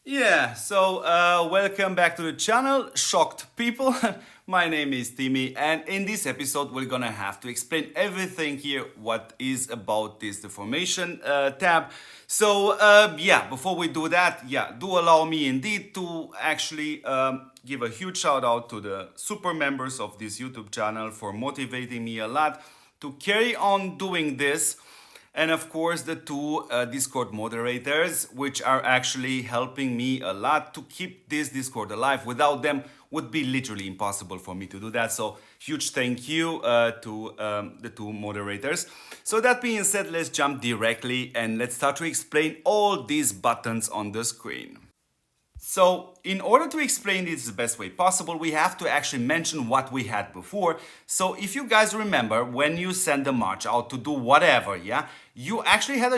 Yeah, so welcome back to the channel, shocked people. My name is Timmy, and in this episode, we're gonna have to explain everything here, what is about this deformation tab. So, yeah, before we do that, yeah, do allow me indeed to actually give a huge shout out to the super members of this YouTube channel for motivating me a lot to carry on doing this, and of course the two Discord moderators, which are actually helping me a lot to keep this Discord alive. Without them would be literally impossible for me to do that, so huge thank you to the two moderators. So that being said, let's jump directly and let's start to explain all these buttons on the screen. So in order to explain this the best way possible, we have to actually mention what we had before. So if you guys remember, when you send the march out to do whatever, yeah, you actually had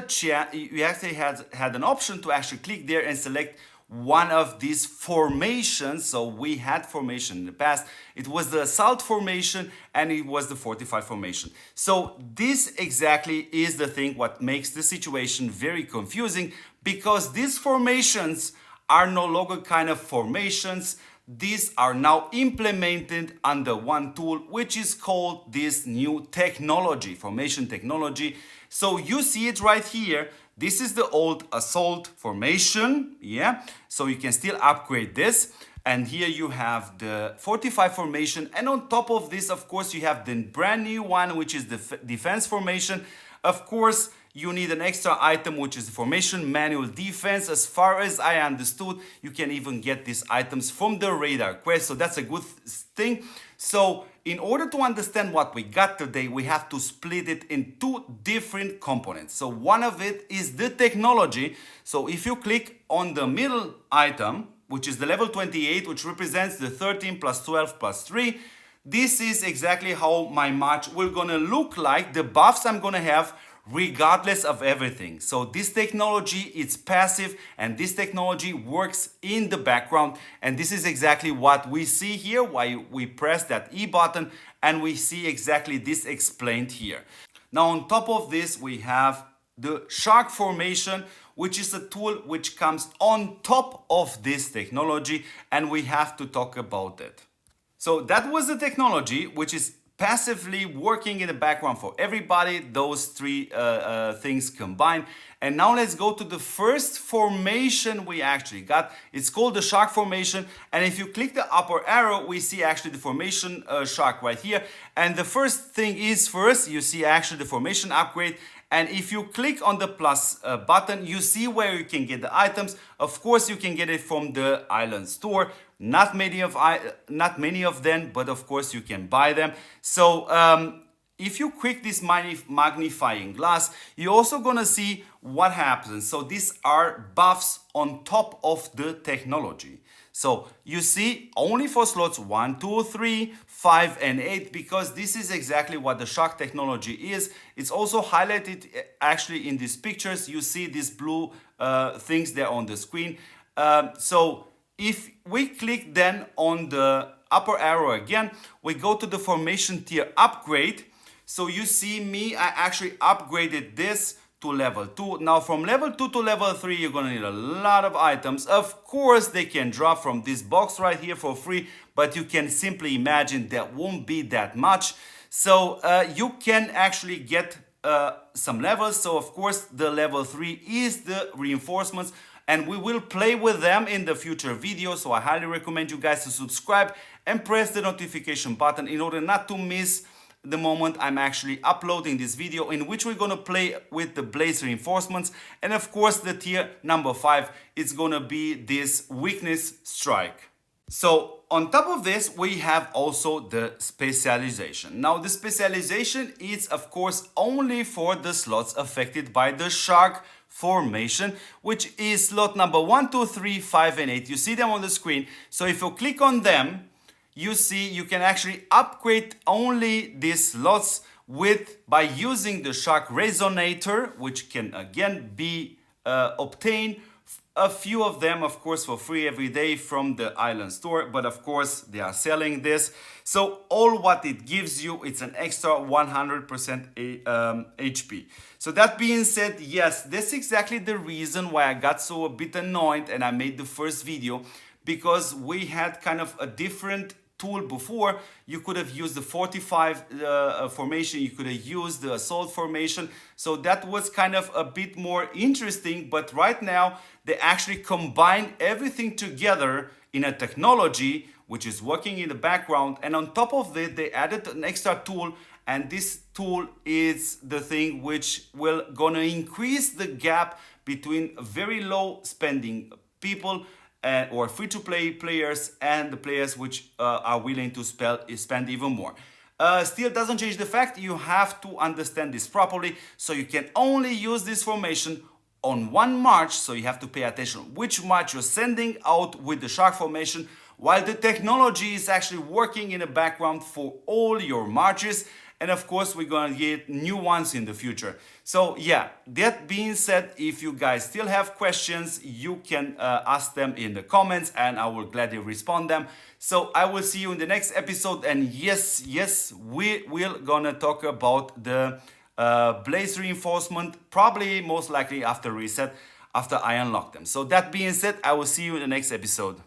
had an option to actually click there and select one of these formations. So we had formation in the past. It was the assault formation and it was the fortified formation. So this exactly is the thing what makes the situation very confusing, because these formations are no longer kind of formations. These are now implemented under one tool, which is called this new technology, formation technology. So you see it right here. This is the old assault formation, yeah? So you can still upgrade this. And here you have the fortified formation. And on top of this, of course, you have the brand new one, which is the defense formation. Of course, you need an extra item, which is the formation manual defense. As far as I understood, you can even get these items from the radar quest, so that's a good thing. So in order to understand what we got today, we have to split it in two different components. So one of it is the technology. So if you click on the middle item, which is the level 28, which represents the 13 plus 12 plus 3, this is exactly how my march will gonna look like, the buffs I'm gonna have regardless of everything. So this technology, it's passive, and this technology works in the background, and this is exactly what we see here, why we press that E button, and we see exactly this explained here. Now on top of this, we have the shark formation, which is a tool which comes on top of this technology, and we have to talk about it. So that was the technology, which is passively working in the background for everybody, those three things combined. And now let's go to the first formation we actually got. It's called the shark formation. And if you click the upper arrow, we see actually the formation shark right here. And the first thing is, first you see actually the formation upgrade. And if you click on the plus button, you see where you can get the items. Of course, you can get it from the island store. Not many of them, but of course you can buy them. So if you click this magnifying glass, you're also gonna see what happens. So these are buffs on top of the technology. So you see only for slots 1, 2, 3, 5, and 8, because this is exactly what the shock technology is. It's also highlighted actually in these pictures. You see these blue things there on the screen. So if we click then on the upper arrow again, we go to the formation tier upgrade. So you see me, I actually upgraded this to level 2. Now from level 2 to level 3, you're gonna need a lot of items. Of course, they can drop from this box right here for free, but you can simply imagine that won't be that much. So you can actually get some levels. So of course, the level 3 is the reinforcements, and we will play with them in the future videos. So I highly recommend you guys to subscribe and press the notification button in order not to miss the moment I'm actually uploading this video, in which we're gonna play with the blaze reinforcements. And of course, the tier number 5 is gonna be this weakness strike. So on top of this, we have also the specialization. Now the specialization is of course only for the slots affected by the shark formation, which is slot number 1, 2, 3, 5, and 8. You see them on the screen. So if you click on them, you see you can actually upgrade only these slots by using the shark resonator, which can again be obtained a few of them, of course, for free every day from the island store, but of course they are selling this. So all what it gives you, it's an extra 100% HP. So that being said, yes, that's exactly the reason why I got so a bit annoyed and I made the first video, because we had kind of a different tool before. You could have used the 45 formation, you could have used the assault formation, so that was kind of a bit more interesting. But right now they actually combine everything together in a technology which is working in the background, and on top of it they added an extra tool, and this tool is the thing which will gonna increase the gap between very low spending people or free-to-play players and the players which are willing to spend even more. Still doesn't change the fact you have to understand this properly, so you can only use this formation on one march, so you have to pay attention which march you're sending out with the shark formation, while the technology is actually working in the background for all your marches. And of course, we're gonna get new ones in the future. So yeah, that being said, if you guys still have questions, you can ask them in the comments and I will gladly respond them. So I will see you in the next episode. And yes, we will gonna talk about the blaze reinforcement, probably most likely after reset, after I unlock them. So that being said, I will see you in the next episode.